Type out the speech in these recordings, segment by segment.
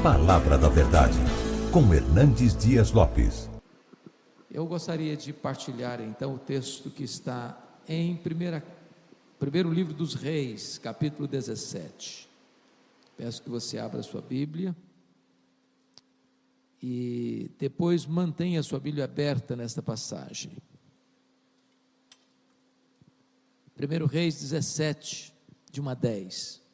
Palavra da Verdade, com Hernandes Dias Lopes. Eu gostaria de partilhar então o texto que está em primeiro livro dos Reis, capítulo 17. Peço que você abra a sua Bíblia e depois mantenha a sua Bíblia aberta nesta passagem. 1 Reis 17, de 1 a 10.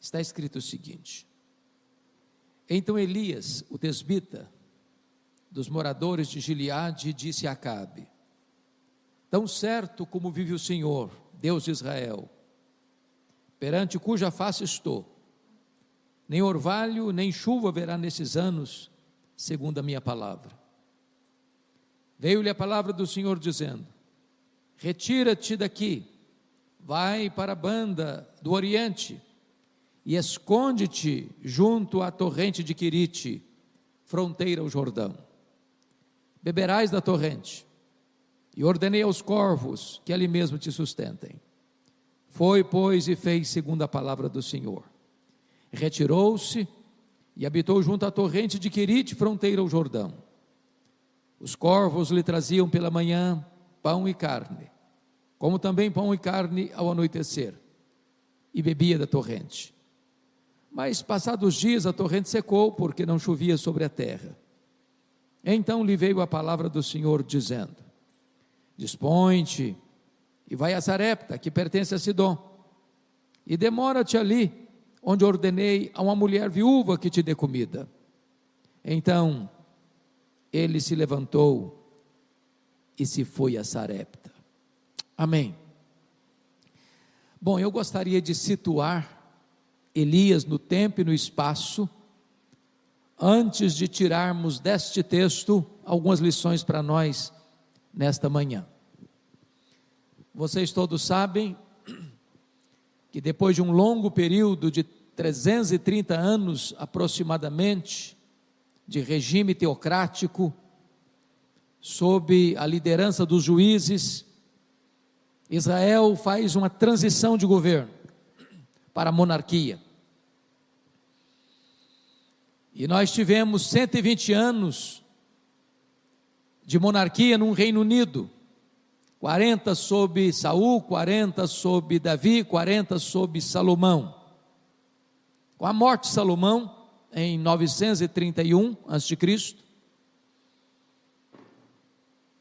Está escrito o seguinte: Então Elias, o tesbita, dos moradores de Gileade, disse a Acabe: Tão certo como vive o Senhor, Deus de Israel, perante cuja face estou, nem orvalho nem chuva haverá nesses anos, segundo a minha palavra. Veio-lhe a palavra do Senhor dizendo: Retira-te daqui, vai para a banda do Oriente, e esconde-te junto à torrente de Quirite, fronteira ao Jordão. Beberás da torrente, e ordenei aos corvos que ali mesmo te sustentem. Foi, pois, e fez segundo a palavra do Senhor. Retirou-se e habitou junto à torrente de Quirite, fronteira ao Jordão. Os corvos lhe traziam pela manhã pão e carne, como também pão e carne ao anoitecer, e bebia da torrente. Mas passados dias a torrente secou, porque não chovia sobre a terra. Então lhe veio a palavra do Senhor dizendo: Dispõe-te e vai a Sarepta, que pertence a Sidom, e demora-te ali, onde ordenei a uma mulher viúva que te dê comida. Então ele se levantou e se foi a Sarepta. Amém. Bom, eu gostaria de situar Elias no tempo e no espaço, antes de tirarmos deste texto algumas lições para nós nesta manhã. Vocês todos sabem que depois de um longo período de 330 anos aproximadamente, de regime teocrático, sob a liderança dos juízes, Israel faz uma transição de governo para a monarquia. E nós tivemos 120 anos de monarquia no Reino Unido, 40 sob Saul, 40 sob Davi, 40 sob Salomão. Com a morte de Salomão, em 931 a.C.,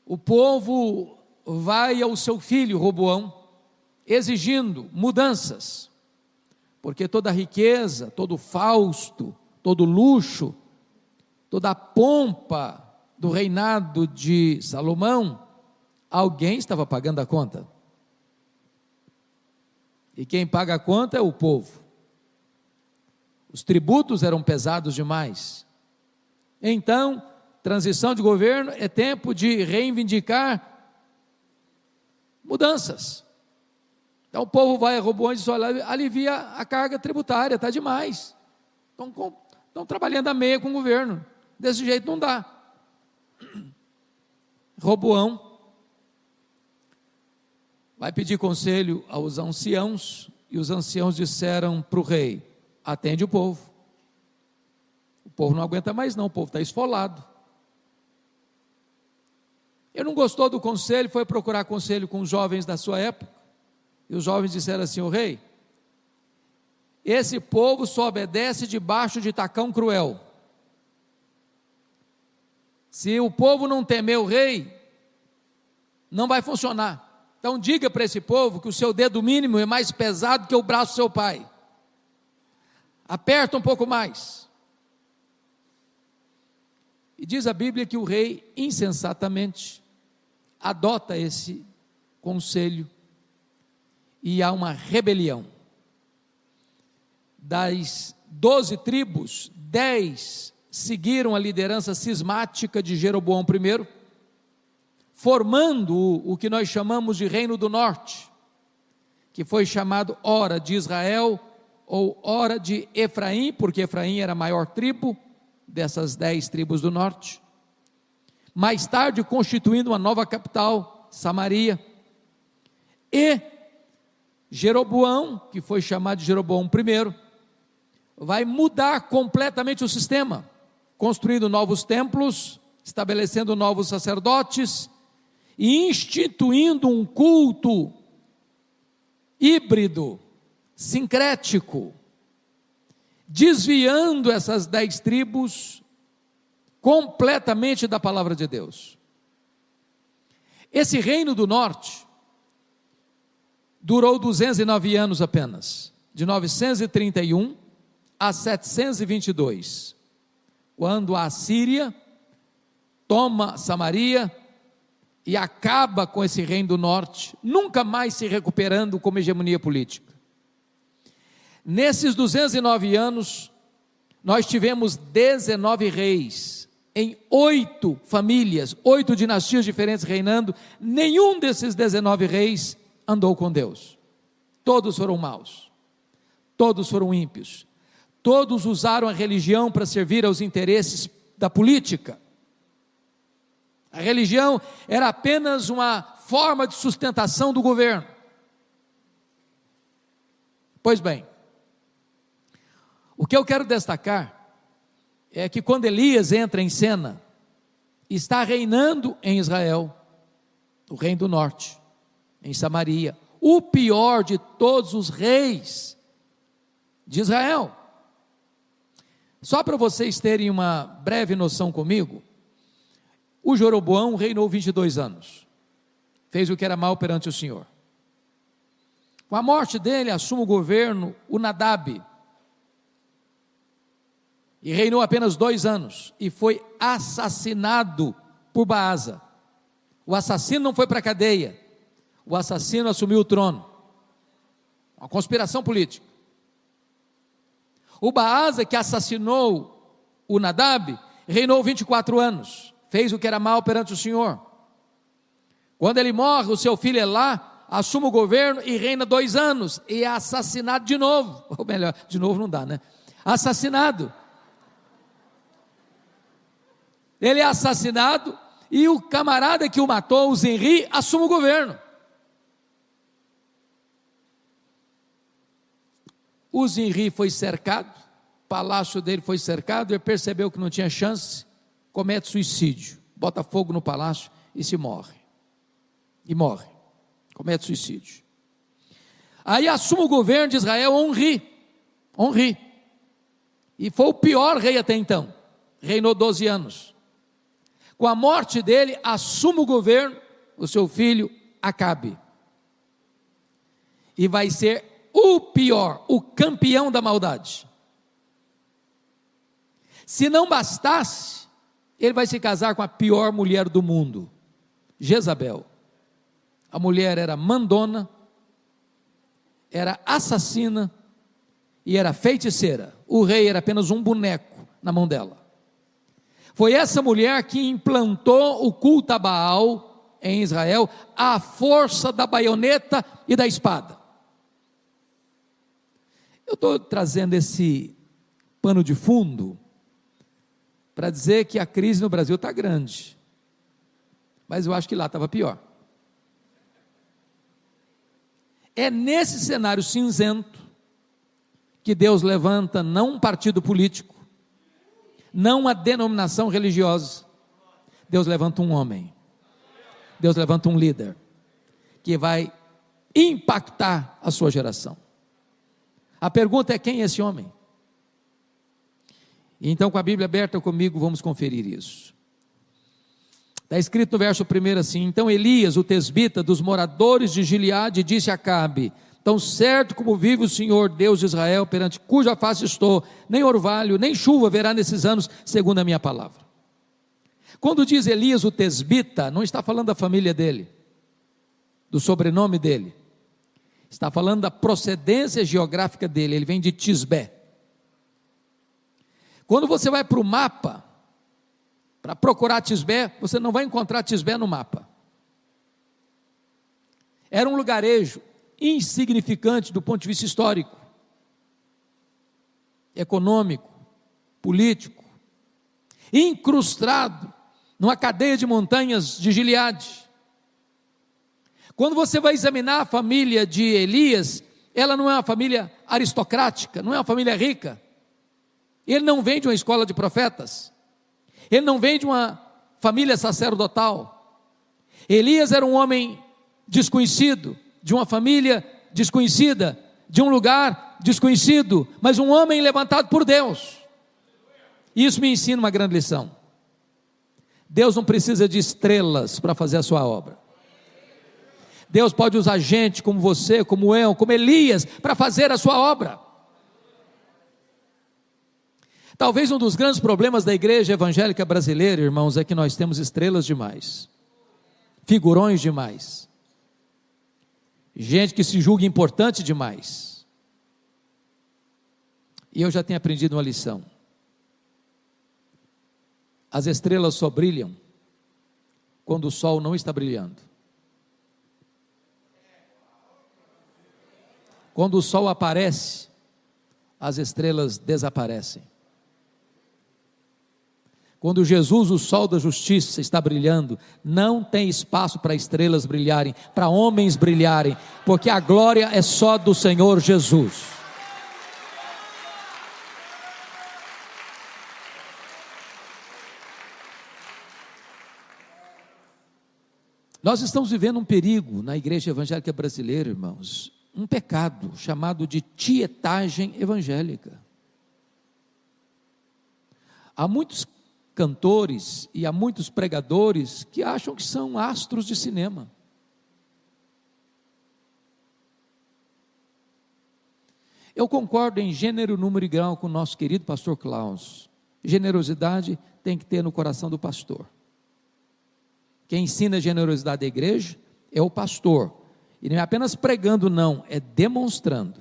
o povo vai ao seu filho Roboão, exigindo mudanças, porque toda a riqueza, todo o fausto, todo o luxo, toda a pompa do reinado de Salomão, alguém estava pagando a conta. E quem paga a conta é o povo. Os tributos eram pesados demais. Então, transição de governo é tempo de reivindicar mudanças. Então o povo vai a Roboão e diz: olha, alivia a carga tributária, está demais. Estão trabalhando a meia com o governo, desse jeito não dá. Roboão vai pedir conselho aos anciãos, e os anciãos disseram para o rei: atende o povo. O povo não aguenta mais não, o povo está esfolado. Ele não gostou do conselho, foi procurar conselho com os jovens da sua época, e os jovens disseram assim: o rei, esse povo só obedece debaixo de tacão cruel. Se o povo não temer o rei, não vai funcionar. Então diga para esse povo que o seu dedo mínimo é mais pesado que o braço do seu pai. Aperta um pouco mais. E diz a Bíblia que o rei insensatamente adota esse conselho, e há uma rebelião. Das 12 tribos, 10 seguiram a liderança cismática de Jeroboão I, formando o que nós chamamos de Reino do Norte, que foi chamado ora de Israel, ou ora de Efraim, porque Efraim era a maior tribo dessas 10 tribos do norte. Mais tarde constituindo uma nova capital, Samaria, E Jeroboão, que foi chamado de Jeroboão I, vai mudar completamente o sistema, construindo novos templos, estabelecendo novos sacerdotes e instituindo um culto híbrido, sincrético, desviando essas 10 tribos completamente da palavra de Deus. Esse reino do norte durou 209 anos apenas, de 931 a 722, quando a Assíria toma Samaria e acaba com esse reino do norte, nunca mais se recuperando como hegemonia política. Nesses 209 anos, nós tivemos 19 reis, em 8 famílias, 8 dinastias diferentes reinando. Nenhum desses 19 reis andou com Deus. Todos foram maus, todos foram ímpios, todos usaram a religião para servir aos interesses da política. A religião era apenas uma forma de sustentação do governo. Pois bem, o que eu quero destacar é que quando Elias entra em cena, está reinando em Israel, o reino do norte, em Samaria, o pior de todos os reis de Israel. Só para vocês terem uma breve noção comigo, o Jeroboão reinou 22 anos, fez o que era mal perante o Senhor. Com a morte dele, assume o governo o Nadab, e reinou apenas 2 anos, e foi assassinado por Baasa. O assassino não foi para a cadeia, o assassino assumiu o trono, uma conspiração política. O Baasa, que assassinou o Nadab, reinou 24 anos, fez o que era mal perante o Senhor. Quando ele morre, o seu filho Elá assume o governo e reina 2 anos, e é assassinado de novo, ou melhor, de novo não dá, né? Assassinado. Ele é assassinado, e o camarada que o matou, o Zinri, assume o governo. O Zinri foi cercado, o palácio dele foi cercado, ele percebeu que não tinha chance, comete suicídio, bota fogo no palácio e se morre. E morre, comete suicídio. Aí assume o governo de Israel Onri, e foi o pior rei até então, reinou 12 anos. Com a morte dele, assume o governo o seu filho Acabe, e vai ser o pior, o campeão da maldade. Se não bastasse, ele vai se casar com a pior mulher do mundo, Jezabel. A mulher era mandona, era assassina e era feiticeira. O rei era apenas um boneco na mão dela. Foi essa mulher que implantou o culto a Baal em Israel, à força da baioneta e da espada. Eu estou trazendo esse pano de fundo para dizer que a crise no Brasil está grande, mas eu acho que lá estava pior. É nesse cenário cinzento que Deus levanta não um partido político, não uma denominação religiosa. Deus levanta um homem, Deus levanta um líder, que vai impactar a sua geração. A pergunta é: quem é esse homem? Então, com a Bíblia aberta comigo, vamos conferir isso. Está escrito no verso 1 assim: então Elias, o tesbita dos moradores de Gileade, disse a Acabe: tão certo como vive o Senhor Deus de Israel, perante cuja face estou, nem orvalho, nem chuva haverá nesses anos, segundo a minha palavra. Quando diz Elias o tesbita, não está falando da família dele, do sobrenome dele, está falando da procedência geográfica dele. Ele vem de Tisbé. Quando você vai para o mapa, para procurar Tisbé, você não vai encontrar Tisbé no mapa. Era um lugarejo insignificante do ponto de vista histórico, econômico, político, incrustado numa cadeia de montanhas de Gileade. Quando você vai examinar a família de Elias, ela não é uma família aristocrática, não é uma família rica. Ele não vem de uma escola de profetas, ele não vem de uma família sacerdotal. Elias era um homem desconhecido, de uma família desconhecida, de um lugar desconhecido, mas um homem levantado por Deus. Isso me ensina uma grande lição. Deus não precisa de estrelas para fazer a sua obra. Deus pode usar gente como você, como eu, como Elias, para fazer a sua obra. Talvez um dos grandes problemas da igreja evangélica brasileira, irmãos, é que nós temos estrelas demais, figurões demais, gente que se julga importante demais. E eu já tenho aprendido uma lição. As estrelas só brilham quando o sol não está brilhando. Quando o sol aparece, as estrelas desaparecem. Quando Jesus, o sol da justiça, está brilhando, não tem espaço para estrelas brilharem, para homens brilharem, porque a glória é só do Senhor Jesus. Nós estamos vivendo um perigo na igreja evangélica brasileira, irmãos, um pecado chamado de tietagem evangélica. Há muitos cantores e há muitos pregadores que acham que são astros de cinema. Eu concordo em gênero, número e grau com o nosso querido pastor Klaus. Generosidade tem que ter no coração do pastor. Quem ensina a generosidade da igreja é o pastor, e não é apenas pregando, não, é demonstrando.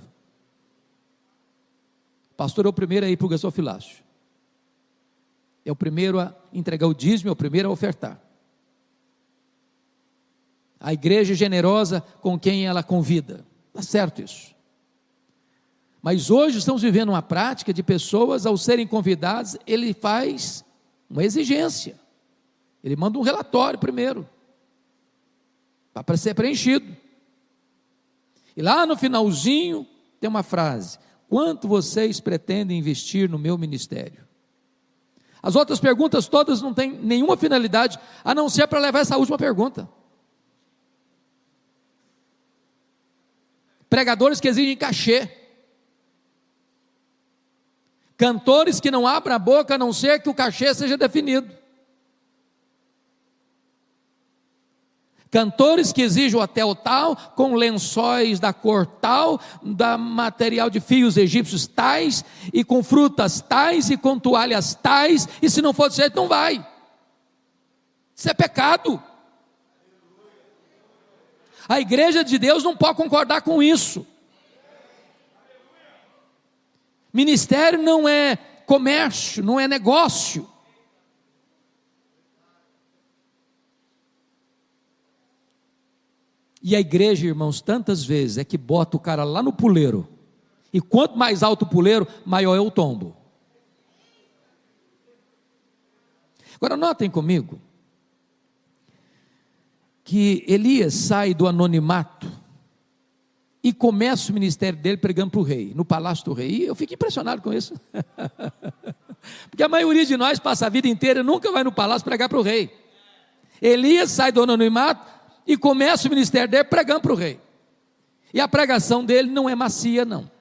O pastor é o primeiro a ir para o gasofilácio, é o primeiro a entregar o dízimo, é o primeiro a ofertar. A igreja é generosa com quem ela convida, está certo isso. Mas hoje estamos vivendo uma prática de pessoas, ao serem convidadas, ele faz uma exigência. Ele manda um relatório primeiro, para ser preenchido. E lá no finalzinho tem uma frase: quanto vocês pretendem investir no meu ministério? As outras perguntas todas não têm nenhuma finalidade, a não ser para levar essa última pergunta. Pregadores que exigem cachê, cantores que não abrem a boca a não ser que o cachê seja definido, cantores que exigem o hotel tal, com lençóis da cor tal, da material de fios egípcios tais, e com frutas tais, e com toalhas tais, e se não for desse jeito não vai. Isso é pecado. A igreja de Deus não pode concordar com isso. Ministério não é comércio, não é negócio. E a igreja, irmãos, tantas vezes é que bota o cara lá no puleiro, e quanto mais alto o puleiro, maior é o tombo. Agora notem comigo, que Elias sai do anonimato, e começa o ministério dele pregando para o rei, no palácio do rei, e eu fico impressionado com isso, porque a maioria de nós passa a vida inteira e nunca vai no palácio pregar para o rei. Elias sai do anonimato, e começa o ministério dele pregando para o rei, e a pregação dele não é macia não,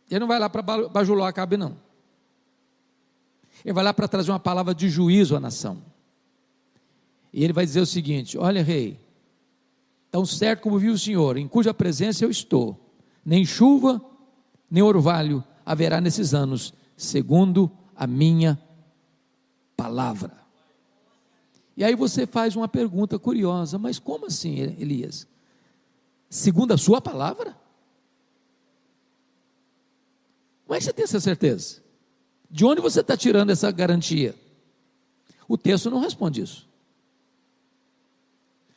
ele não vai lá para bajular Acabe não, ele vai lá para trazer uma palavra de juízo à nação, e ele vai dizer o seguinte: olha rei, tão certo como vive o Senhor, em cuja presença eu estou, nem chuva, nem orvalho haverá nesses anos, segundo a minha palavra. E aí você faz uma pergunta curiosa: mas como assim, Elias? Segundo a sua palavra? Como é que você tem essa certeza? De onde você está tirando essa garantia? O texto não responde isso,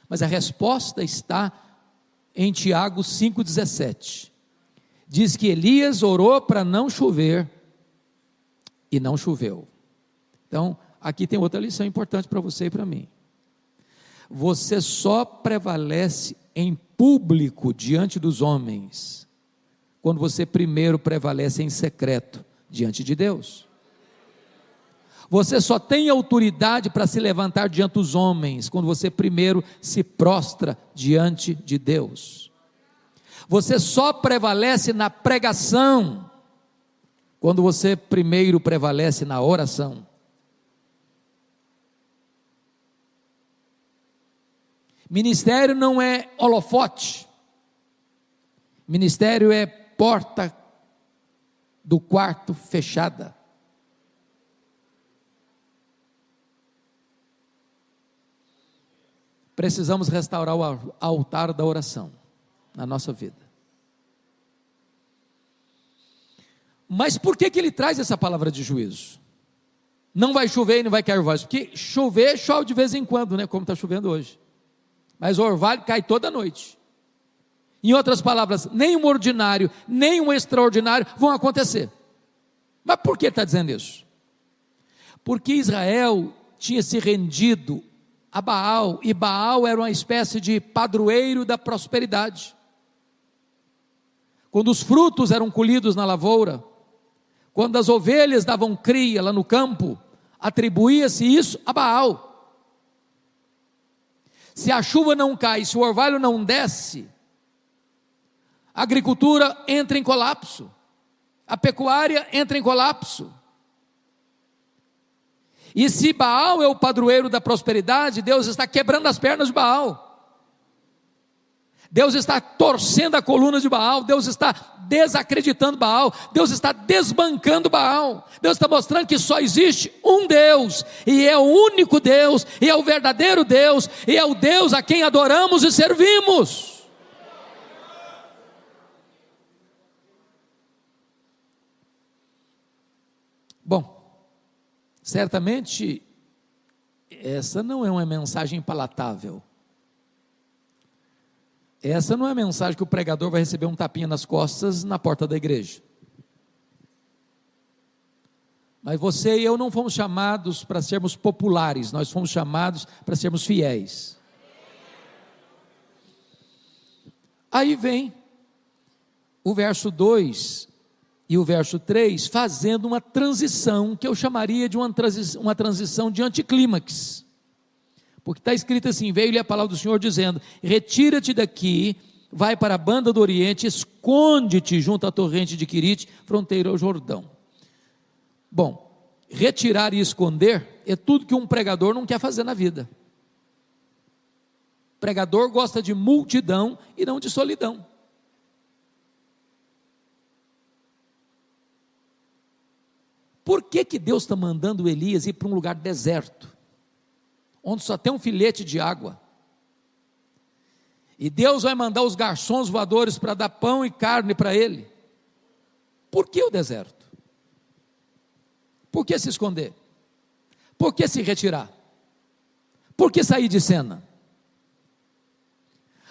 mas a resposta está em Tiago 5,17, diz que Elias orou para não chover, e não choveu. Então, aqui tem outra lição importante para você e para mim. você só prevalece em público diante dos homens, quando você primeiro prevalece em secreto diante de Deus. Você só tem autoridade para se levantar diante dos homens, quando você primeiro se prostra diante de Deus. Você só prevalece na pregação, quando você primeiro prevalece na oração. Ministério não é holofote, ministério é porta do quarto fechada. Precisamos restaurar o altar da oração na nossa vida. Mas por que ele traz essa palavra de juízo? Não vai chover e não vai cair orvalho, porque chover, chove de vez em quando, né? Como está chovendo hoje. Mas o orvalho cai toda noite. Em outras palavras, nem um ordinário, nem um extraordinário vão acontecer. Mas por que está dizendo isso? Porque Israel tinha se rendido a Baal, e Baal era uma espécie de padroeiro da prosperidade. Quando os frutos eram colhidos na lavoura, quando as ovelhas davam cria lá no campo, atribuía-se isso a Baal. Se a chuva não cai, se o orvalho não desce, a agricultura entra em colapso, a pecuária entra em colapso. E se Baal é o padroeiro da prosperidade, Deus está quebrando as pernas de Baal, Deus está torcendo a coluna de Baal, Deus está desacreditando Baal, Deus está desbancando Baal, Deus está mostrando que só existe um Deus, e é o único Deus, e é o verdadeiro Deus, e é o Deus a quem adoramos e servimos. Bom, certamente essa não é uma mensagem palatável. Essa não é a mensagem que o pregador vai receber um tapinha nas costas na porta da igreja. Mas você e eu não fomos chamados para sermos populares, nós fomos chamados para sermos fiéis. Aí vem o verso 2 e o verso 3, fazendo uma transição, que eu chamaria de uma transição de anticlímax. Porque está escrito assim: veio-lhe a palavra do Senhor dizendo: retira-te daqui, vai para a banda do Oriente, esconde-te junto à torrente de Quirite, fronteira ao Jordão. Bom, retirar e esconder é tudo que um pregador não quer fazer na vida. O pregador gosta de multidão e não de solidão. Por que Deus está mandando Elias ir para um lugar deserto, onde só tem um filete de água? E Deus vai mandar os garçons voadores para dar pão e carne para ele. Por que o deserto? Por que se esconder? Por que se retirar? Por que sair de cena?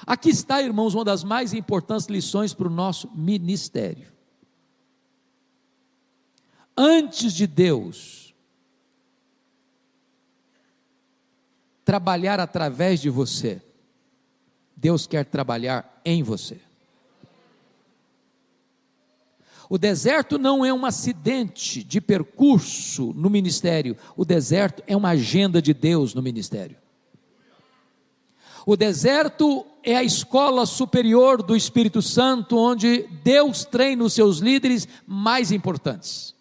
Aqui está, irmãos, uma das mais importantes lições para o nosso ministério. Antes de Deus trabalhar através de você, Deus quer trabalhar em você. O deserto não é um acidente de percurso no ministério, o deserto é uma agenda de Deus no ministério. O deserto é a escola superior do Espírito Santo, onde Deus treina os seus líderes mais importantes.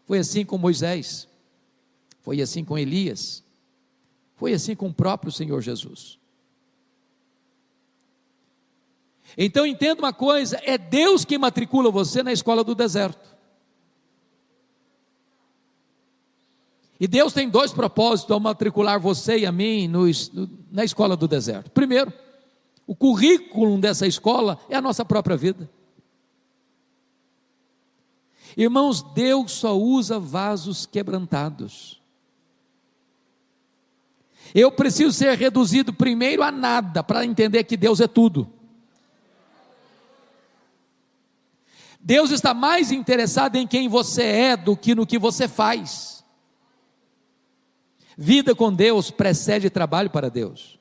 Foi assim com Moisés, foi assim com Elias, foi assim com o próprio Senhor Jesus. Então entenda uma coisa: é Deus que matricula você na escola do deserto. E Deus tem dois propósitos ao matricular você e a mim na escola do deserto. Primeiro, o currículo dessa escola é a nossa própria vida. Irmãos, Deus só usa vasos quebrantados. Eu preciso ser reduzido primeiro a nada, para entender que Deus é tudo. Deus está mais interessado em quem você é do que no que você faz. Vida com Deus precede trabalho para Deus.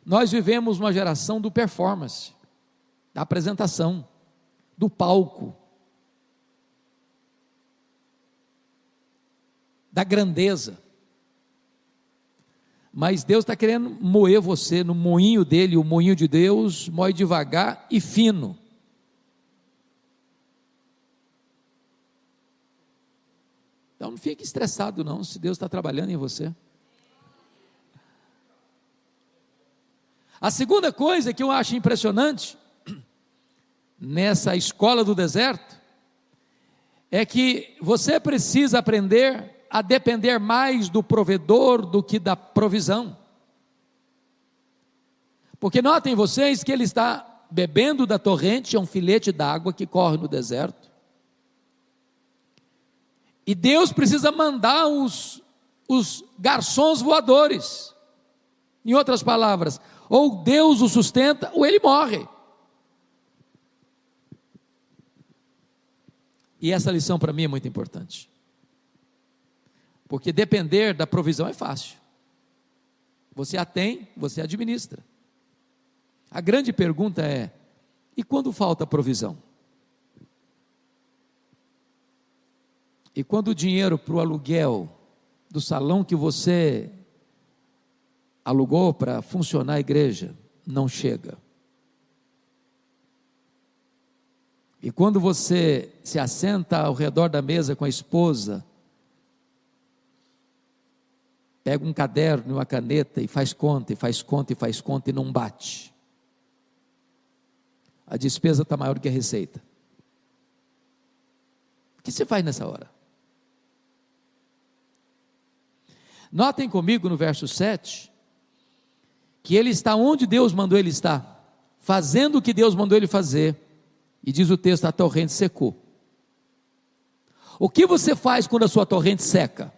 Nós vivemos uma geração do performance, da apresentação, do palco, da grandeza. Mas Deus está querendo moer você no moinho dele. O moinho de Deus moe devagar e fino. Então não fique estressado não, se Deus está trabalhando em você. A segunda coisa que eu acho impressionante nessa escola do deserto é que você precisa aprender a depender mais do provedor do que da provisão. Porque notem vocês que ele está bebendo da torrente, é um filete d'água que corre no deserto. E Deus precisa mandar os garçons voadores. Em outras palavras, ou Deus o sustenta, ou ele morre. E essa lição para mim é muito importante. Porque depender da provisão é fácil. Você a tem, você administra. A grande pergunta é: e quando falta provisão? E quando o dinheiro para o aluguel do salão que você alugou para funcionar a igreja não chega? E quando você se assenta ao redor da mesa com a esposa, pega um caderno e uma caneta e faz conta, e faz conta, e faz conta, e não bate. A despesa está maior do que a receita. O que você faz nessa hora? Notem comigo no verso 7, que ele está onde Deus mandou ele estar, fazendo o que Deus mandou ele fazer, e diz o texto: a torrente secou. O que você faz quando a sua torrente seca?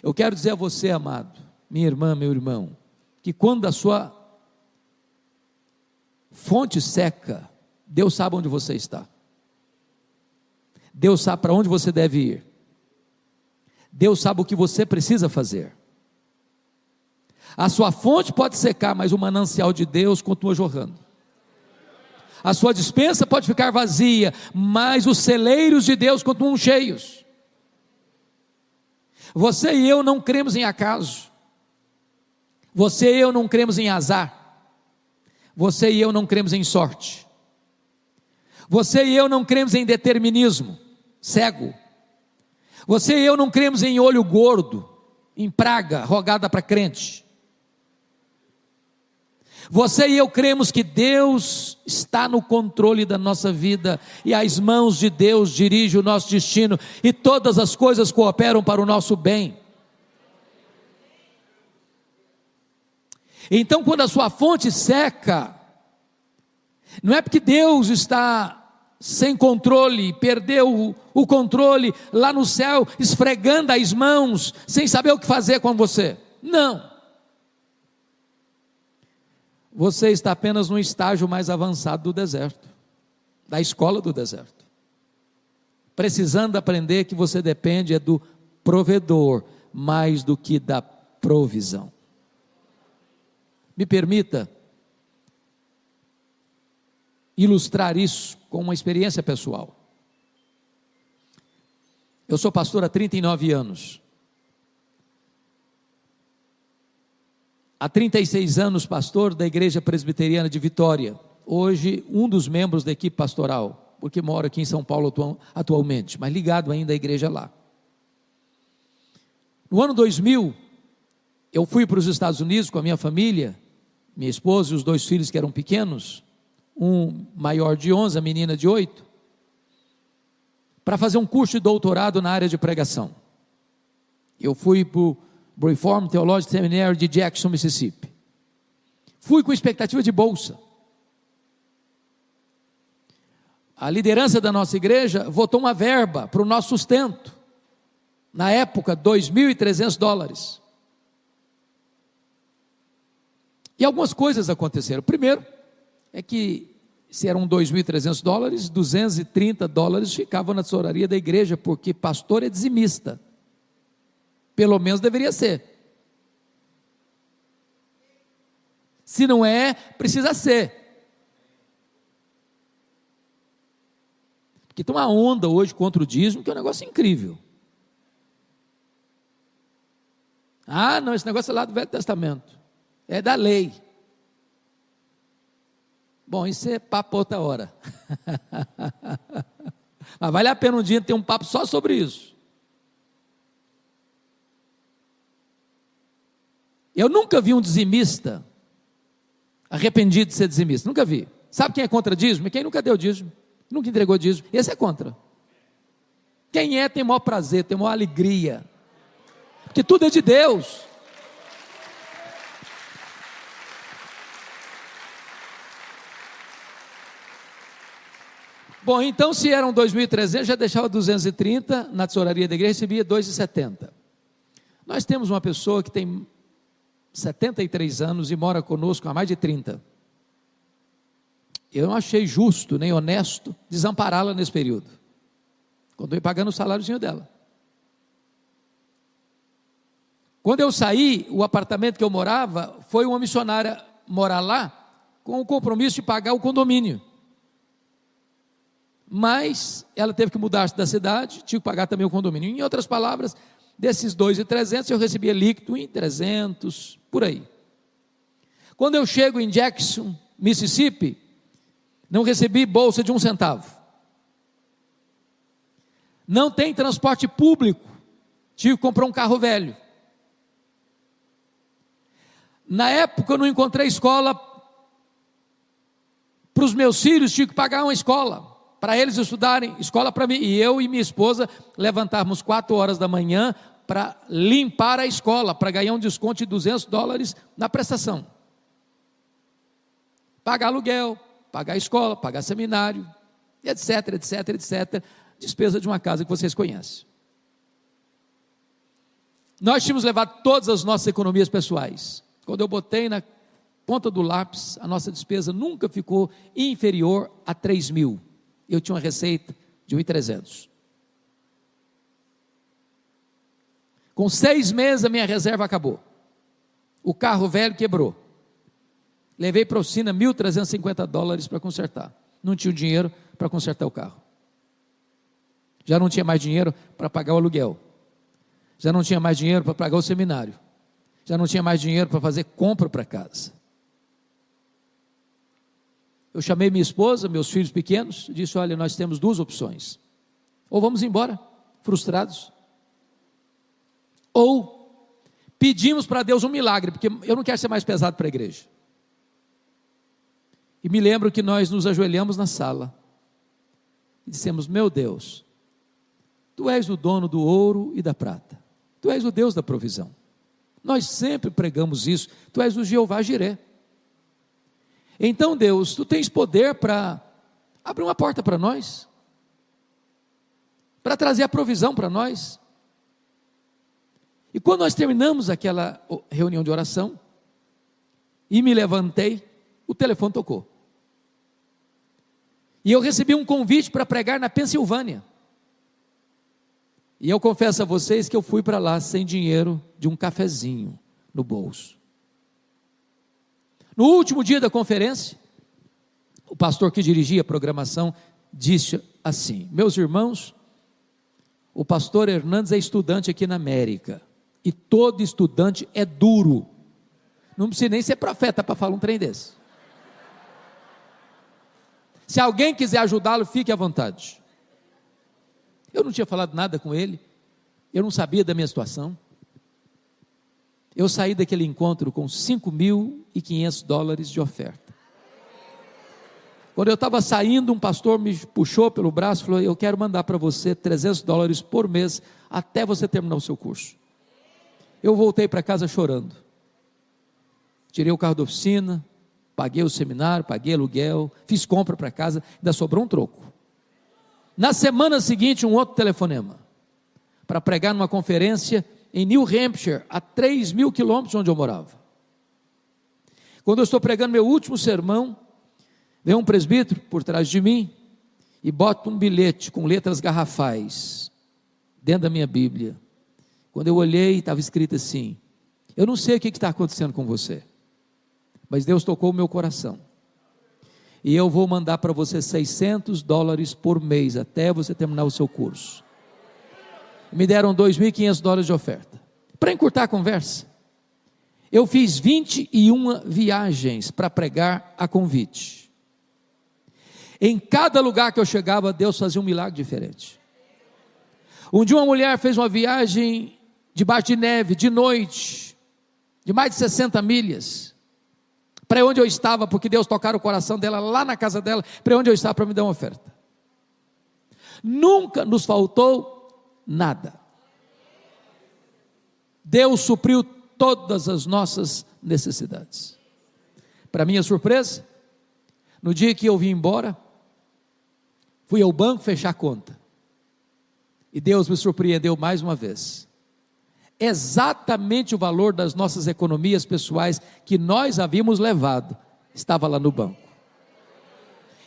Eu quero dizer a você, amado, minha irmã, meu irmão, que quando a sua fonte seca, Deus sabe onde você está. Deus sabe para onde você deve ir. Deus sabe o que você precisa fazer. A sua fonte pode secar, mas o manancial de Deus continua jorrando. A sua despensa pode ficar vazia, mas os celeiros de Deus continuam cheios. Você e eu não cremos em acaso. Você e eu não cremos em azar. Você e eu não cremos em sorte. Você e eu não cremos em determinismo cego. Você e eu não cremos em olho gordo, em praga rogada para crente. Você e eu cremos que Deus está no controle da nossa vida, e as mãos de Deus dirigem o nosso destino, e todas as coisas cooperam para o nosso bem. Então, quando a sua fonte seca, não é porque Deus está sem controle, perdeu o controle lá no céu, esfregando as mãos, sem saber o que fazer com você. Não. Você está apenas no estágio mais avançado do deserto, da escola do deserto, precisando aprender que você depende do provedor, mais do que da provisão. Me permita ilustrar isso com uma experiência pessoal. Eu sou pastor há 39 anos. Há 36 anos, pastor da Igreja Presbiteriana de Vitória. Hoje, um dos membros da equipe pastoral, porque moro aqui em São Paulo atualmente, mas ligado ainda à igreja lá. No ano 2000, eu fui para os Estados Unidos com a minha família, minha esposa e os 2 filhos que eram pequenos, um maior de 11, a menina de 8, para fazer um curso de doutorado na área de pregação. Eu fui para o Reformed Theological Seminary de Jackson, Mississippi. Fui com expectativa de bolsa. A liderança da nossa igreja votou uma verba para o nosso sustento. Na época, $2.300. E algumas coisas aconteceram. Primeiro, é que se eram $2.300, $230 ficavam na tesouraria da igreja, porque pastor é dizimista, pelo menos deveria ser, se não é, precisa ser, porque tem uma onda hoje contra o dízimo, que é um negócio incrível. Não, esse negócio é lá do Velho Testamento, é da lei. Bom, isso é papo outra hora. Mas vale a pena um dia ter um papo só sobre isso. Eu nunca vi um dizimista arrependido de ser dizimista, nunca vi. Sabe quem é contra dízimo? Quem nunca deu dízimo, nunca entregou dízimo, esse é contra. Quem tem maior prazer, tem maior alegria, porque tudo é de Deus. Bom, então se eram 2.300, já deixava 230 na tesouraria da igreja, recebia 2,70. Nós temos uma pessoa que tem 73 anos e mora conosco há mais de 30. Eu não achei justo nem honesto desampará-la nesse período, quando eu ia pagando o saláriozinho dela. Quando eu saí, o apartamento que eu morava, foi uma missionária morar lá, com o compromisso de pagar o condomínio. Mas ela teve que mudar-se da cidade, tinha que pagar também o condomínio. Em outras palavras, desses 2.300 eu recebia líquido em 300, por aí. Quando eu chego em Jackson, Mississippi, não recebi bolsa de 1 centavo. Não tem transporte público, tive que comprar um carro velho. Na época eu não encontrei escola para os meus filhos, tive que pagar uma escola para eles estudarem, escola para mim, e eu e minha esposa levantávamos 4 horas da manhã para limpar a escola, para ganhar um desconto de $200 na prestação, pagar aluguel, pagar escola, pagar seminário, etc, etc, etc, despesa de uma casa que vocês conhecem. Nós tínhamos levado todas as nossas economias pessoais. Quando eu botei na ponta do lápis, a nossa despesa nunca ficou inferior a 3.000. Eu tinha uma receita de 1.300. Com 6 meses a minha reserva acabou. O carro velho quebrou. Levei para a oficina $1.350 para consertar. Não tinha o dinheiro para consertar o carro. Já não tinha mais dinheiro para pagar o aluguel. Já não tinha mais dinheiro para pagar o seminário. Já não tinha mais dinheiro para fazer compra para casa. Eu chamei minha esposa, meus filhos pequenos, e disse: olha, nós temos 2 opções. Ou vamos embora, frustrados, ou pedimos para Deus um milagre, porque eu não quero ser mais pesado para a igreja. E me lembro que nós nos ajoelhamos na sala e dissemos: meu Deus, Tu és o dono do ouro e da prata, Tu és o Deus da provisão. Nós sempre pregamos isso, Tu és o Jeová Jiré. Então Deus, Tu tens poder para abrir uma porta para nós, para trazer a provisão para nós. E quando nós terminamos aquela reunião de oração, e me levantei, o telefone tocou, e eu recebi um convite para pregar na Pensilvânia, e eu confesso a vocês que eu fui para lá sem dinheiro de um cafezinho no bolso. No último dia da conferência, o pastor que dirigia a programação disse assim: meus irmãos, o pastor Hernandes é estudante aqui na América, e todo estudante é duro, não precisa nem ser profeta para falar um trem desse. Se alguém quiser ajudá-lo, fique à vontade. Eu não tinha falado nada com ele, eu não sabia da minha situação. Eu saí daquele encontro com $5.500 de oferta. Quando eu estava saindo, um pastor me puxou pelo braço e falou: eu quero mandar para você $300 por mês, até você terminar o seu curso. Eu voltei para casa chorando, tirei o carro da oficina, paguei o seminário, paguei aluguel, fiz compra para casa, ainda sobrou um troco. Na semana seguinte, um outro telefonema, para pregar numa conferência em New Hampshire, a 3.000 quilômetros de onde eu morava. Quando eu estou pregando meu último sermão, Vem um presbítero por trás de mim e bota um bilhete com letras garrafais dentro da minha Bíblia. Quando eu olhei, estava escrito assim: eu não sei o que está acontecendo com você, mas Deus tocou o meu coração, e eu vou mandar para você $600 por mês, até você terminar o seu curso. Me deram $2.500 de oferta. Para encurtar a conversa, eu fiz 21 viagens para pregar a convite. Em cada lugar que eu chegava, Deus fazia um milagre diferente. Um dia uma mulher fez uma viagem debaixo de neve, de noite, de mais de 60 milhas, para onde eu estava, porque Deus tocara o coração dela lá na casa dela, para onde eu estava para me dar uma oferta. Nunca nos faltou nada. Deus supriu todas as nossas necessidades. Para minha surpresa, no dia que eu vim embora, fui ao banco fechar a conta, e Deus me surpreendeu mais uma vez. Exatamente o valor das nossas economias pessoais que nós havíamos levado, estava lá no banco.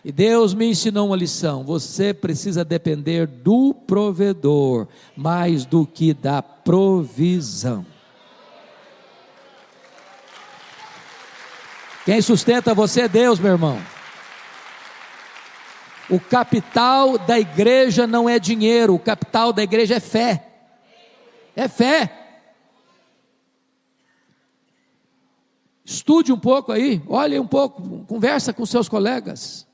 E Deus me ensinou uma lição: você precisa depender do provedor, mais do que da provisão. Quem sustenta você é Deus, meu irmão. O capital da igreja não é dinheiro, o capital da igreja é fé. É fé. Estude um pouco aí, olhe um pouco, conversa com seus colegas.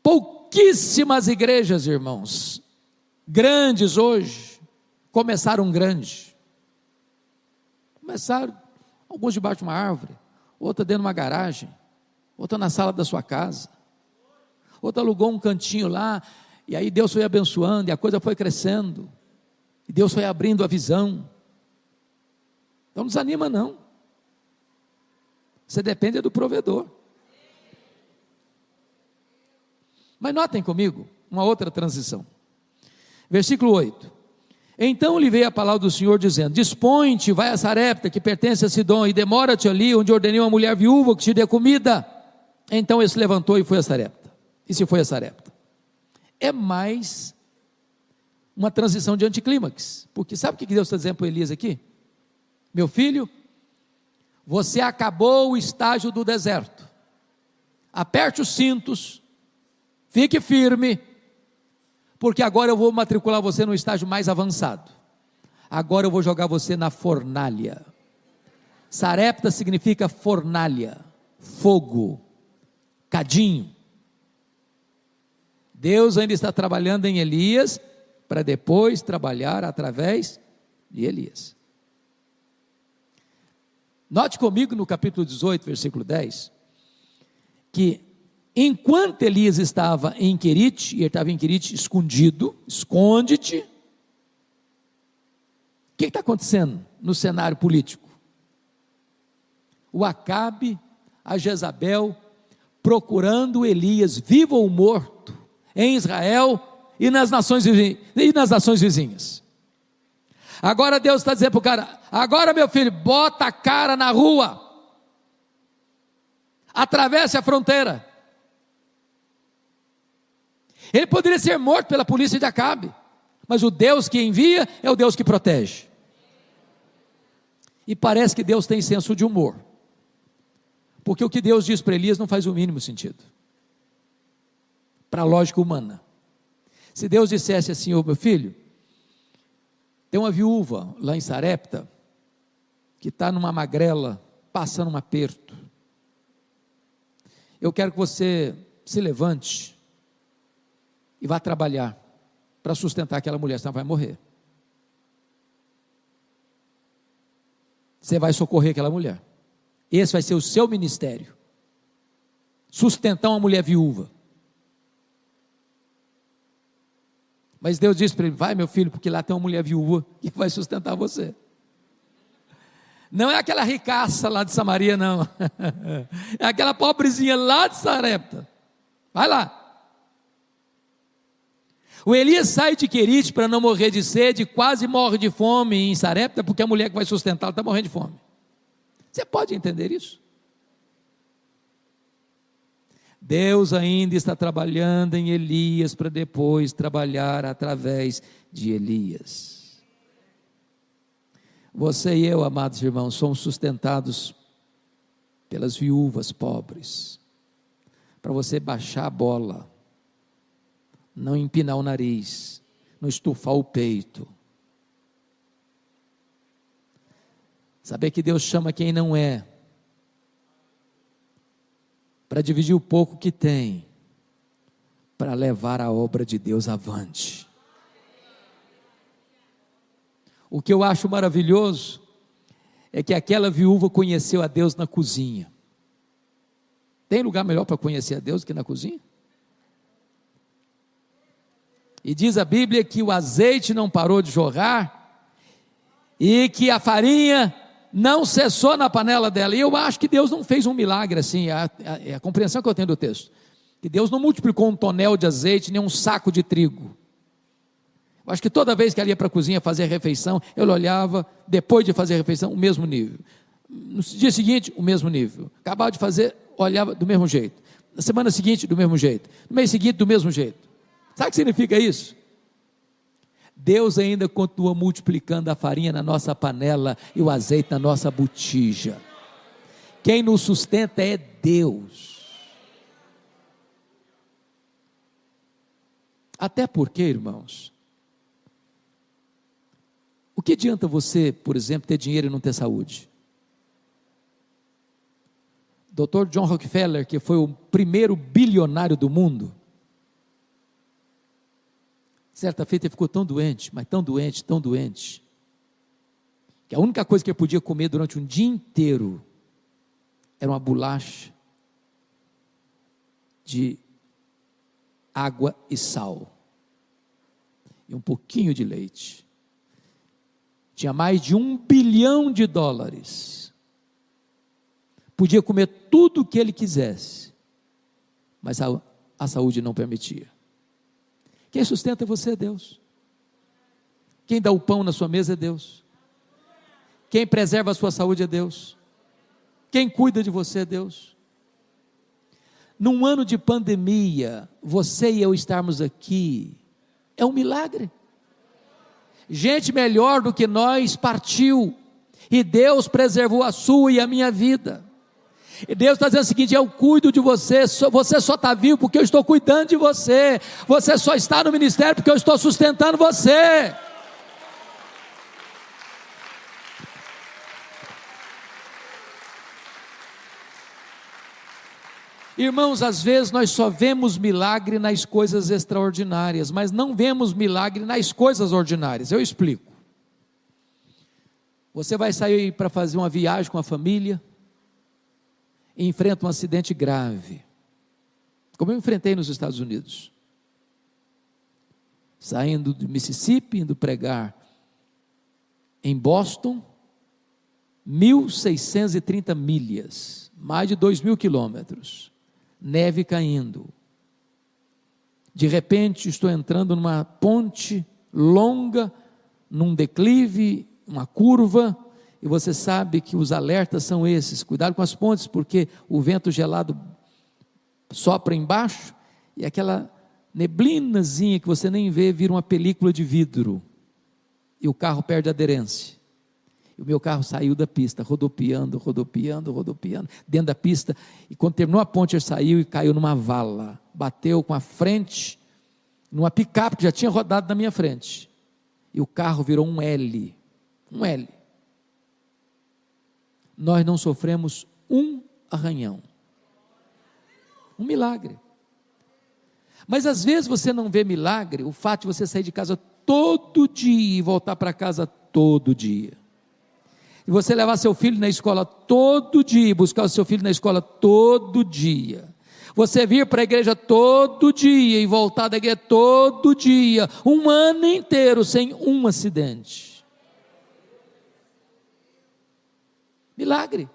Pouquíssimas igrejas, irmãos, grandes hoje, começaram grande. Começaram, alguns debaixo de uma árvore, outra dentro de uma garagem, outra na sala da sua casa, outra alugou um cantinho lá, e aí Deus foi abençoando, e a coisa foi crescendo, e Deus foi abrindo a visão. Então não desanima não, você depende do provedor. Mas notem comigo, uma outra transição, versículo 8, então lhe veio a palavra do Senhor dizendo: dispõe-te, vai a Sarepta, que pertence a Sidom, e demora-te ali, onde ordenei uma mulher viúva que te dê comida. Então ele se levantou e foi a Sarepta, e se foi a Sarepta. É mais uma transição de anticlímax, porque sabe o que Deus está dizendo para Elias aqui? Meu filho, você acabou o estágio do deserto, aperte os cintos, fique firme, porque agora eu vou matricular você no estágio mais avançado. Agora eu vou jogar você na fornalha. Sarepta significa fornalha, fogo, cadinho. Deus ainda está trabalhando em Elias, para depois trabalhar através de Elias. Note comigo no capítulo 18, versículo 10, que enquanto Elias estava em Querite, e ele estava em Querite escondido, esconde-te. O que está acontecendo no cenário político? O Acabe, a Jezabel, procurando Elias, vivo ou morto, em Israel e nas nações vizinhas. Agora Deus está dizendo para o cara: agora meu filho, bota a cara na rua, atravesse a fronteira. Ele poderia ser morto pela polícia de Acabe, mas o Deus que envia é o Deus que protege. E parece que Deus tem senso de humor, porque o que Deus diz para Elias não faz o mínimo sentido para a lógica humana. Se Deus dissesse assim: ô meu filho, tem uma viúva lá em Sarepta, que está numa magrela, passando um aperto, eu quero que você se levante e vá trabalhar para sustentar aquela mulher, senão vai morrer. Você vai socorrer aquela mulher, esse vai ser o seu ministério, sustentar uma mulher viúva. Mas Deus disse para ele: vai meu filho, porque lá tem uma mulher viúva que vai sustentar você. Não é aquela ricaça lá de Samaria não, é aquela pobrezinha lá de Sarepta. Vai lá. O Elias sai de Querite para não morrer de sede, quase morre de fome em Sarepta, porque a mulher que vai sustentá-lo está morrendo de fome. Você pode entender isso? Deus ainda está trabalhando em Elias para depois trabalhar através de Elias. Você e eu, amados irmãos, somos sustentados pelas viúvas pobres, para você baixar a bola, não empinar o nariz, não estufar o peito, saber que Deus chama quem não é, para dividir o pouco que tem, para levar a obra de Deus avante. O que eu acho maravilhoso é que aquela viúva conheceu a Deus na cozinha. Tem lugar melhor para conhecer a Deus do que na cozinha? E diz a Bíblia que o azeite não parou de jorrar e que a farinha não cessou na panela dela. E eu acho que Deus não fez um milagre assim, é a compreensão que eu tenho do texto, que Deus não multiplicou um tonel de azeite, nem um saco de trigo. Eu acho que toda vez que ela ia para a cozinha fazer a refeição, ele olhava, depois de fazer a refeição, o mesmo nível. No dia seguinte, o mesmo nível. Acabava de fazer, olhava do mesmo jeito. Na semana seguinte, do mesmo jeito. No mês seguinte, do mesmo jeito. Sabe o que significa isso? Deus ainda continua multiplicando a farinha na nossa panela e o azeite na nossa botija. Quem nos sustenta é Deus. Até porque, irmãos, o que adianta você, por exemplo, ter dinheiro e não ter saúde? Dr. John Rockefeller, que foi o primeiro bilionário do mundo, certa feita ele ficou tão doente, mas tão doente, que a única coisa que ele podia comer durante um dia inteiro era uma bolacha de água e sal, e um pouquinho de leite. Tinha mais de $1 bilhão, podia comer tudo o que ele quisesse, mas a saúde não permitia. Quem sustenta você é Deus. Quem dá o pão na sua mesa é Deus. Quem preserva a sua saúde é Deus. Quem cuida de você é Deus. Num ano de pandemia, você e eu estarmos aqui é um milagre. Gente melhor do que nós partiu, e Deus preservou a sua e a minha vida. E Deus está dizendo o seguinte: eu cuido de você, você só está vivo porque eu estou cuidando de você, você só está no ministério porque eu estou sustentando você. Irmãos, às vezes nós só vemos milagre nas coisas extraordinárias, mas não vemos milagre nas coisas ordinárias. Eu explico. Você vai sair para fazer uma viagem com a família e enfrenta um acidente grave, como eu enfrentei nos Estados Unidos, saindo do Mississippi, indo pregar em Boston, 1.630 milhas, mais de 2.000 quilômetros, neve caindo. De repente estou entrando numa ponte longa, num declive, uma curva, e você sabe que os alertas são esses: cuidado com as pontes, porque o vento gelado sopra embaixo, e aquela neblinazinha que você nem vê, vira uma película de vidro, e o carro perde a aderência. E o meu carro saiu da pista, rodopiando, dentro da pista, e quando terminou a ponte, ele saiu e caiu numa vala, bateu com a frente, numa picape que já tinha rodado na minha frente, e o carro virou um L. Nós não sofremos um arranhão, um milagre. Mas às vezes você não vê milagre, o fato de você sair de casa todo dia e voltar para casa todo dia, e você levar seu filho na escola todo dia, buscar o seu filho na escola todo dia, você vir para a igreja todo dia e voltar da igreja todo dia, um ano inteiro sem um acidente. Milagre.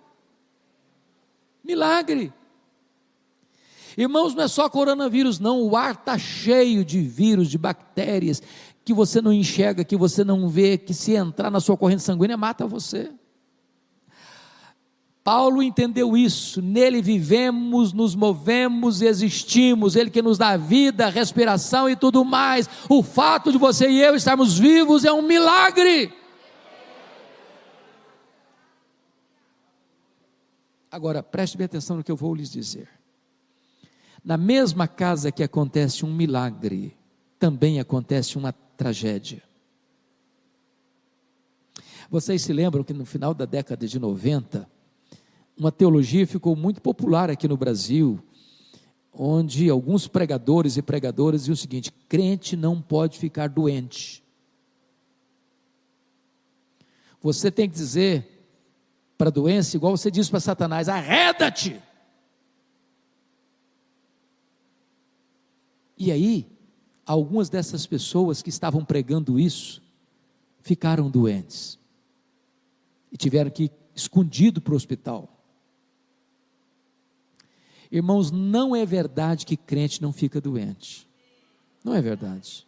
Irmãos, não é só coronavírus não, o ar está cheio de vírus, de bactérias, que você não enxerga, que você não vê, que se entrar na sua corrente sanguínea mata você. Paulo entendeu isso, nele vivemos, nos movemos e existimos, ele que nos dá vida, respiração e tudo mais. O fato de você e eu estarmos vivos é um milagre. Agora, preste bem atenção no que eu vou lhes dizer. Na mesma casa que acontece um milagre, também acontece uma tragédia. Vocês se lembram que no final da década de 90, uma teologia ficou muito popular aqui no Brasil, onde alguns pregadores e pregadoras diziam o seguinte: crente não pode ficar doente. Você tem que dizer para a doença, igual você diz para Satanás: arreda-te! E aí, algumas dessas pessoas que estavam pregando isso, ficaram doentes, e tiveram que ir escondido para o hospital. Irmãos, não é verdade que crente não fica doente. Não é verdade.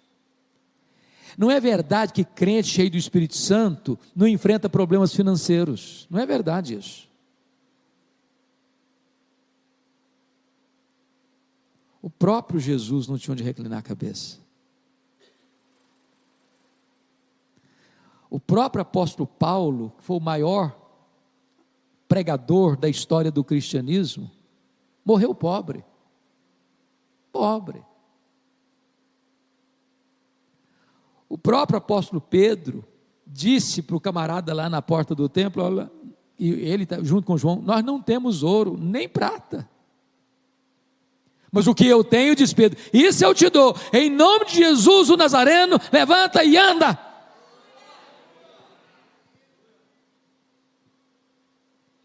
Não é verdade que crente cheio do Espírito Santo não enfrenta problemas financeiros. Não é verdade isso. O próprio Jesus não tinha onde reclinar a cabeça. O próprio apóstolo Paulo, que foi o maior pregador da história do cristianismo, morreu pobre. Pobre. O próprio apóstolo Pedro disse para o camarada lá na porta do templo, olha, e ele junto com João: nós não temos ouro nem prata, mas o que eu tenho, diz Pedro, isso eu te dou, em nome de Jesus o Nazareno, levanta e anda.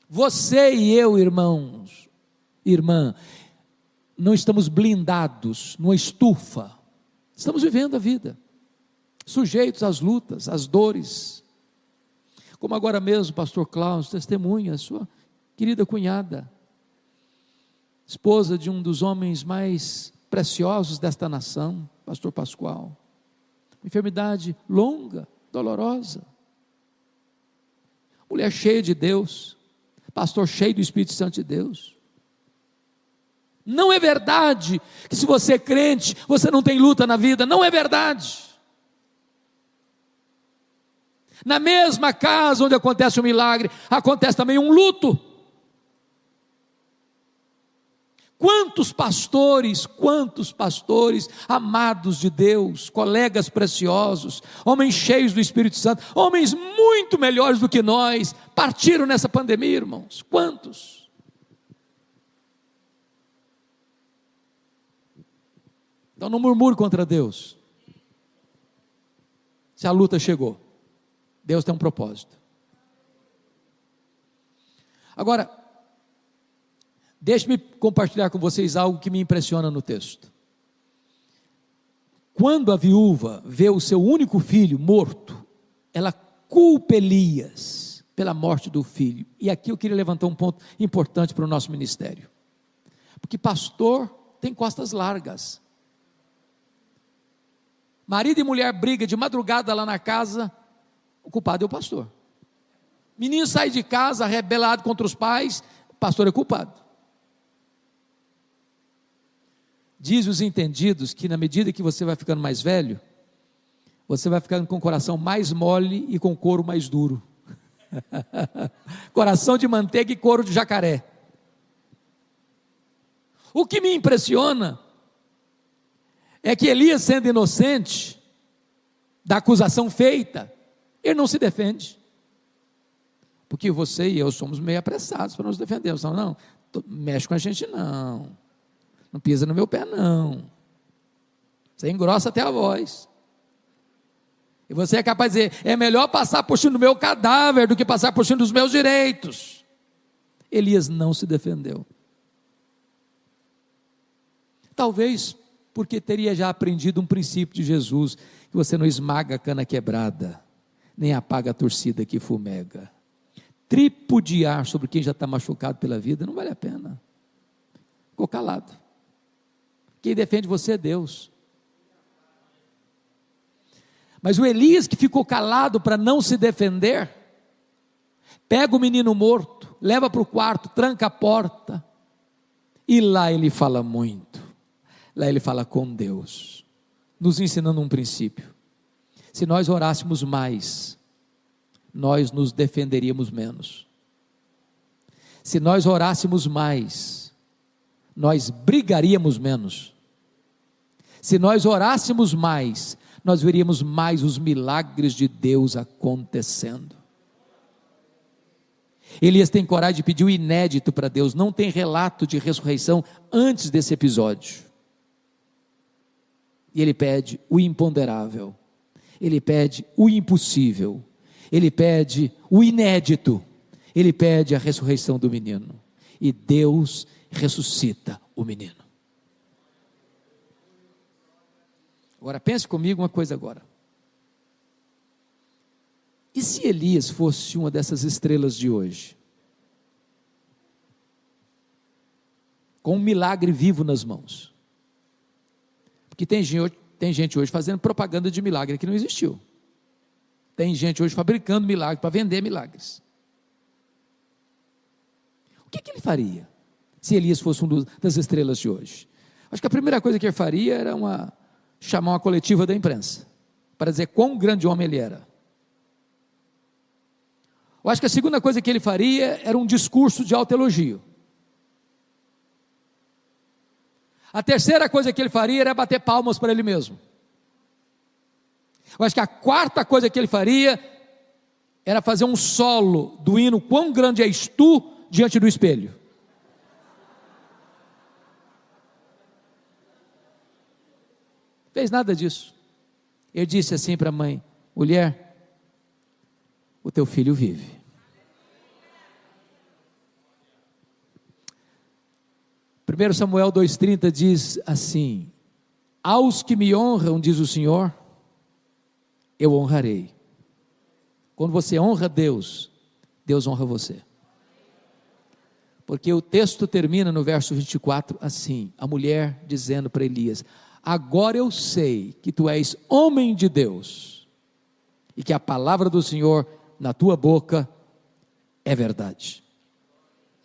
Você e eu, irmãos, irmã, não estamos blindados numa estufa, estamos vivendo a vida, sujeitos às lutas, às dores, como agora mesmo o pastor Klaus testemunha, sua querida cunhada, esposa de um dos homens mais preciosos desta nação, pastor Pascoal, enfermidade longa, dolorosa, mulher cheia de Deus, pastor cheio do Espírito Santo de Deus. Não é verdade que se você é crente, você não tem luta na vida. Não é verdade. Na mesma casa onde acontece um milagre, acontece também um luto. Quantos pastores, amados de Deus, colegas preciosos, homens cheios do Espírito Santo, homens muito melhores do que nós, partiram nessa pandemia, irmãos. Quantos? Então não murmure contra Deus. Se a luta chegou, Deus tem um propósito. Agora, deixe-me compartilhar com vocês algo que me impressiona no texto. Quando a viúva vê o seu único filho morto, ela culpa Elias pela morte do filho. E aqui eu queria levantar um ponto importante para o nosso ministério. Porque pastor tem costas largas. Marido e mulher brigam de madrugada lá na casa, o culpado é o pastor. Menino sai de casa rebelado contra os pais, o pastor é culpado. Diz os entendidos que na medida que você vai ficando mais velho, você vai ficando com o coração mais mole e com o couro mais duro. Coração de manteiga e couro de jacaré. O que me impressiona é que Elias, sendo inocente da acusação feita, ele não se defende. Porque você e eu somos meio apressados para nos defendermos. Não, mexe com a gente não. Não pisa no meu pé não. Você engrossa até a voz. E você é capaz de dizer: é melhor passar por cima do meu cadáver do que passar por cima dos meus direitos. Elias não se defendeu. Talvez porque teria já aprendido um princípio de Jesus, que você não esmaga a cana quebrada, nem apaga a torcida que fumega. Tripudiar sobre quem já está machucado pela vida não vale a pena. Ficou calado. Quem defende você é Deus. Mas o Elias, que ficou calado para não se defender, pega o menino morto, leva para o quarto, tranca a porta, e lá ele fala muito, lá ele fala com Deus, nos ensinando um princípio. Se nós orássemos mais, nós nos defenderíamos menos. Se nós orássemos mais, nós brigaríamos menos. Se nós orássemos mais, nós veríamos mais os milagres de Deus acontecendo. Elias tem coragem de pedir o inédito para Deus, não tem relato de ressurreição antes desse episódio. E ele pede o imponderável, ele pede o impossível, ele pede o inédito, ele pede a ressurreição do menino, e Deus ressuscita o menino. Agora pense comigo uma coisa agora. E se Elias fosse uma dessas estrelas de hoje? Com um milagre vivo nas mãos. Porque tem gente hoje fazendo propaganda de milagre que não existiu. Tem gente hoje fabricando milagres para vender milagres. O que ele faria se Elias fosse uma das estrelas de hoje? Acho que a primeira coisa que ele faria era chamar uma coletiva da imprensa para dizer quão grande homem ele era. Eu acho que a segunda coisa que ele faria era um discurso de autoelogio. A terceira coisa que ele faria era bater palmas para ele mesmo. Eu acho que a quarta coisa que ele faria era fazer um solo do hino Quão Grande És Tu diante do espelho. Fez nada disso. Ele disse assim para a mãe: mulher, o teu filho vive. 1 Samuel 2,30 diz assim: aos que me honram, diz o Senhor, eu honrarei. Quando você honra Deus, Deus honra você. Porque o texto termina no verso 24 assim, a mulher dizendo para Elias: agora eu sei que tu és homem de Deus, e que a palavra do Senhor na tua boca é verdade.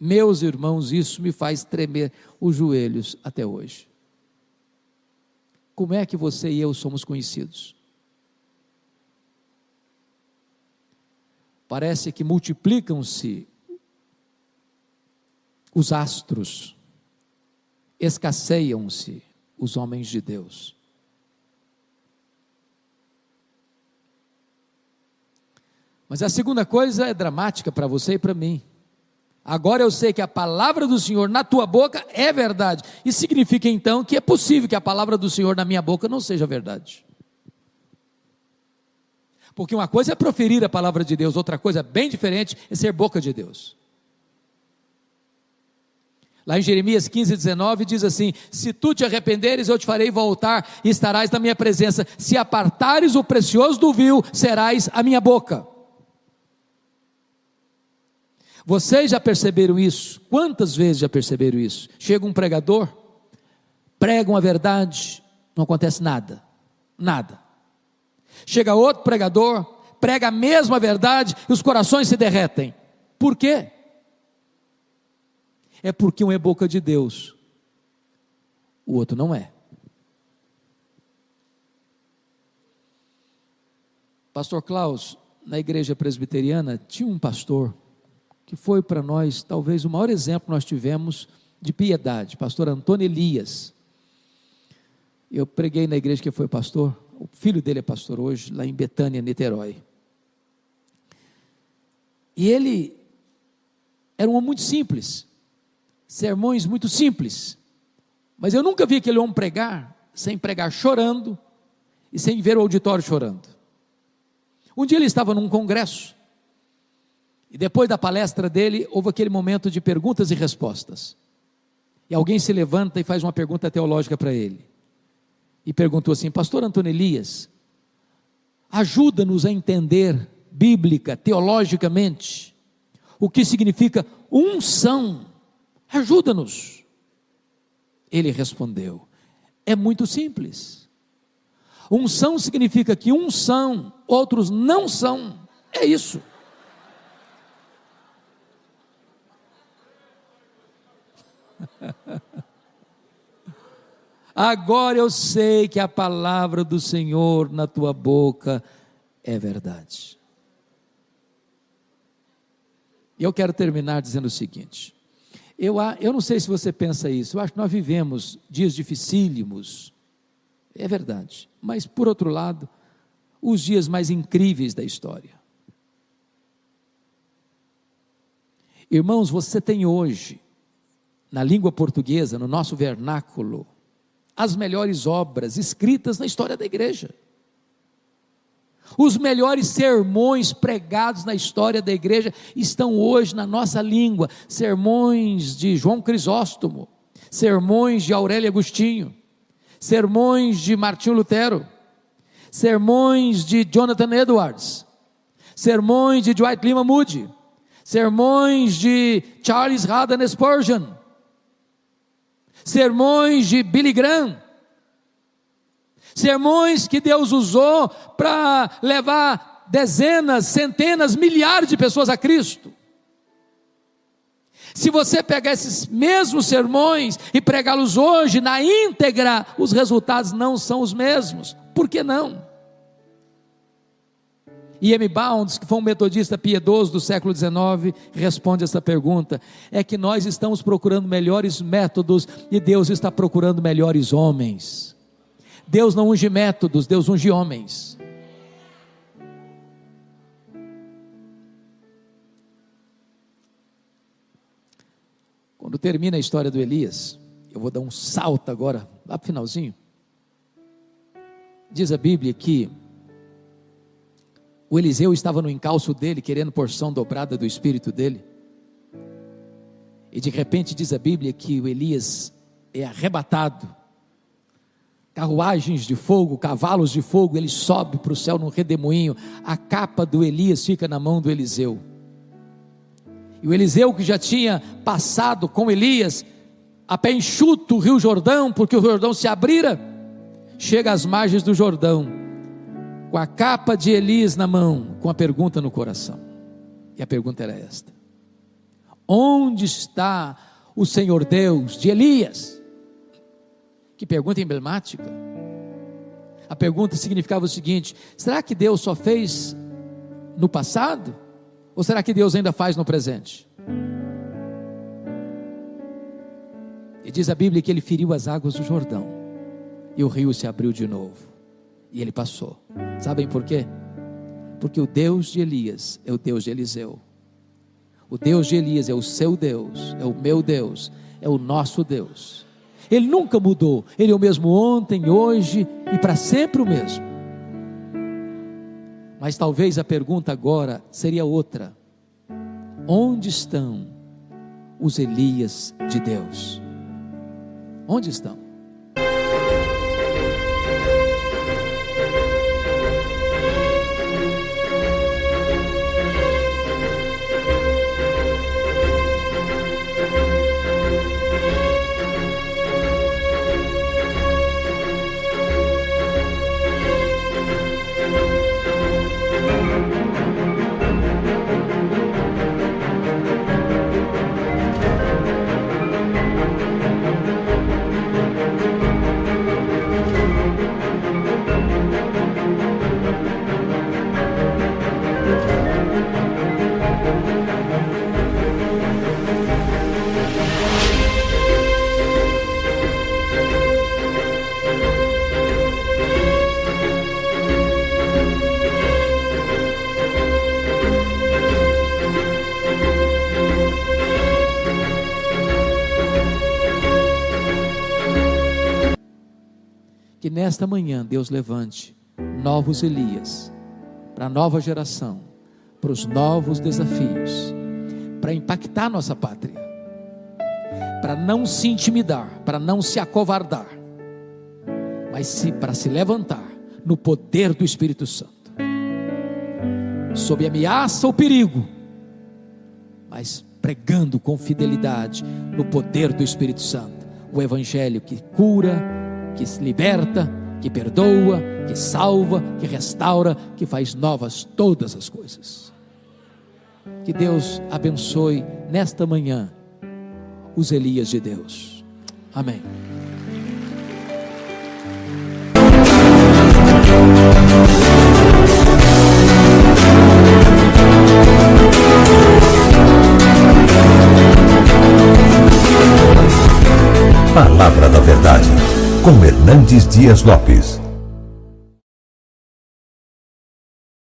Meus irmãos, isso me faz tremer os joelhos até hoje. Como é que você e eu somos conhecidos? Parece que multiplicam-se os astros, escasseiam-se os homens de Deus. Mas a segunda coisa é dramática para você e para mim. Agora eu sei que a palavra do Senhor na tua boca é verdade. Isso significa então que é possível que a palavra do Senhor na minha boca não seja verdade. Porque uma coisa é proferir a palavra de Deus, outra coisa bem diferente é ser boca de Deus. Lá em Jeremias 15:19 diz assim: se tu te arrependeres, eu te farei voltar e estarás na minha presença. Se apartares o precioso do vil, serás a minha boca. Vocês já perceberam isso? Quantas vezes já perceberam isso? Chega um pregador, prega uma verdade, não acontece nada, nada. Chega outro pregador, prega a mesma verdade e os corações se derretem. Por quê? É porque um é boca de Deus, o outro não é. Pastor Klaus, na igreja presbiteriana, tinha um pastor que foi para nós, talvez o maior exemplo que nós tivemos de piedade, pastor Antônio Elias. Eu preguei na igreja que foi pastor, o filho dele é pastor hoje, lá em Betânia, Niterói. E ele era um homem muito simples, sermões muito simples, mas eu nunca vi aquele homem pregar, sem pregar chorando, e sem ver o auditório chorando. Um dia ele estava num congresso, e depois da palestra dele, houve aquele momento de perguntas e respostas, e alguém se levanta e faz uma pergunta teológica para ele, e perguntou assim: pastor Antônio Elias, ajuda-nos a entender, bíblica, teologicamente, o que significa unção, ajuda-nos. Ele respondeu: é muito simples, unção significa que uns são, outros não são, é isso. Agora eu sei que a palavra do Senhor na tua boca é verdade. E eu quero terminar dizendo o seguinte: eu não sei se você pensa isso, eu acho que nós vivemos dias dificílimos, é verdade, mas por outro lado, os dias mais incríveis da história. Irmãos, você tem hoje, na língua portuguesa, no nosso vernáculo, as melhores obras escritas na história da igreja. Os melhores sermões pregados na história da igreja estão hoje na nossa língua. Sermões de João Crisóstomo, sermões de Aurélio Agostinho, sermões de Martinho Lutero, sermões de Jonathan Edwards, sermões de Dwight Lyman Moody, sermões de Charles Haddon Spurgeon, sermões de Billy Graham, sermões que Deus usou para levar dezenas, centenas, milhares de pessoas a Cristo. Se você pegar esses mesmos sermões e pregá-los hoje na íntegra, os resultados não são os mesmos. Por que não? E.M. Bounds, que foi um metodista piedoso do século XIX, responde essa pergunta: é que nós estamos procurando melhores métodos e Deus está procurando melhores homens. Deus não unge métodos, Deus unge homens. Quando termina a história do Elias, eu vou dar um salto agora, lá para o finalzinho. Diz a Bíblia que o Eliseu estava no encalço dele, querendo porção dobrada do espírito dele. E de repente diz a Bíblia que o Elias é arrebatado. Carruagens de fogo, cavalos de fogo, ele sobe para o céu num redemoinho. A capa do Elias fica na mão do Eliseu. E o Eliseu, que já tinha passado com Elias a pé enxuto o rio Jordão, porque o Jordão se abrira, chega às margens do Jordão, com a capa de Elias na mão, com a pergunta no coração. E a pergunta era esta: onde está o Senhor Deus de Elias? Que pergunta emblemática. A pergunta significava o seguinte: será que Deus só fez no passado? Ou será que Deus ainda faz no presente? E diz a Bíblia que ele feriu as águas do Jordão, e o rio se abriu de novo, e ele passou. Sabem por quê? Porque o Deus de Elias é o Deus de Eliseu. O Deus de Elias é o seu Deus, é o meu Deus, é o nosso Deus. Ele nunca mudou, ele é o mesmo ontem, hoje e para sempre o mesmo. Mas talvez a pergunta agora seria outra: onde estão os Elias de Deus? Onde estão? Que nesta manhã Deus levante novos Elias, para a nova geração, para os novos desafios, para impactar nossa pátria, para não se intimidar, para não se acovardar, mas para se levantar no poder do Espírito Santo, sob ameaça ou perigo, mas pregando com fidelidade no poder do Espírito Santo, o Evangelho que cura, que se liberta, que perdoa, que salva, que restaura, que faz novas todas as coisas. Que Deus abençoe nesta manhã os Elias de Deus. Amém. Palavra da Verdade, com Hernandes Dias Lopes.